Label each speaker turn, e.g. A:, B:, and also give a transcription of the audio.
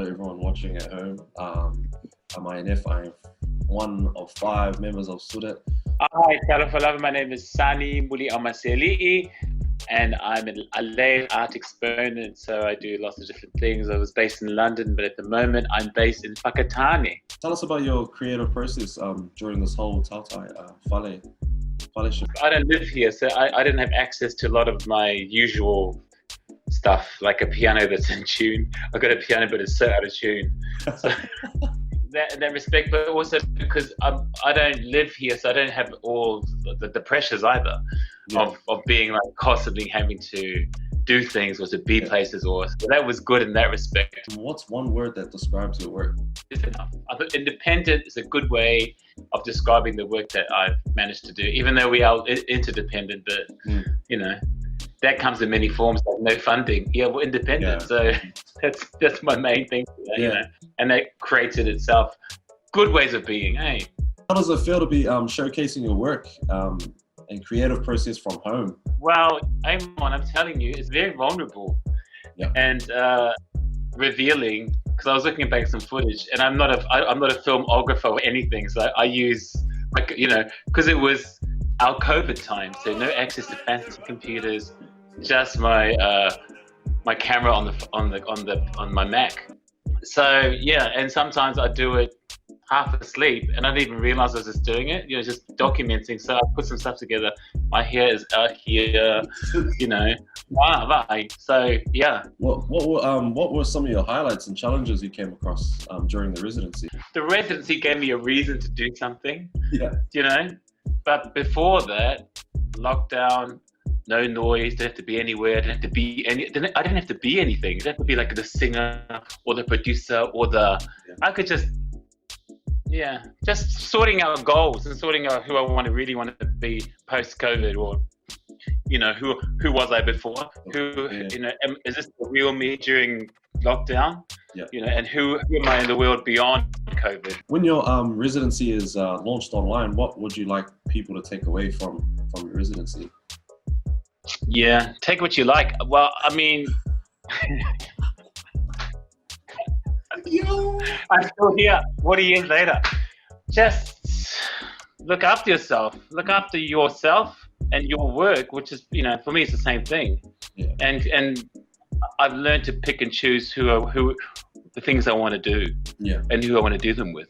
A: everyone watching at home. I'm INF. I'm one of 5 members of Sudet.
B: Hi, Kalafalava. My name is Sani Muli Amaseli'i, and I'm an LA art exponent, so I do lots of different things. I was based in London, but at the moment I'm based in Whakatane.
A: Tell us about your creative process during this whole Tautai Whale shift.
B: I don't live here, so I didn't have access to a lot of my usual stuff, like a piano that's in tune. I've got a piano, but it's so out of tune. So in that respect, but also because I don't live here, so I don't have all the pressures either of being like constantly having to do things or to be places, so that was good in that respect.
A: What's one word that describes your work?
B: Is enough. I think independent is a good way of describing the work that I've managed to do, even though we are interdependent, but you know, that comes in many forms, like no funding. Yeah, we're independent, so that's my main thing. You know, and that creates in itself good ways of being. Hey,
A: how does it feel to be showcasing your work and creative process from home?
B: Well, Amon, I'm telling you, it's very vulnerable and revealing. Because I was looking back at some footage, and I'm not a filmographer or anything, so I use, like, you know, because it was our COVID time, so no access to fancy computers, just my my camera on my Mac. So yeah, and sometimes I do it half asleep, and I didn't even realize I was just doing it. You know, just documenting. So I put some stuff together. My hair is out here, you know. So yeah.
A: What were some of your highlights and challenges you came across during the residency?
B: The residency gave me a reason to do something.
A: Yeah.
B: You know, but before that, lockdown, no noise, didn't have to be anywhere, didn't have to be I didn't have to be anything. It didn't have to be like the singer or the producer or I could just sorting out goals and sorting out who I really want to be post-COVID, or you know, who was I before? You know, is this the real me during lockdown?
A: Yeah.
B: You know, and who am I in the world beyond COVID?
A: When your residency is launched online, what would you like people to take away from your residency?
B: Yeah, take what you like. Well, I mean, I'm still here 40 years later. Just look after yourself. Look after yourself and your work, which is, you know, for me, it's the same thing.
A: Yeah.
B: And I've learned to pick and choose who the things I want to do, and who I want to do them with.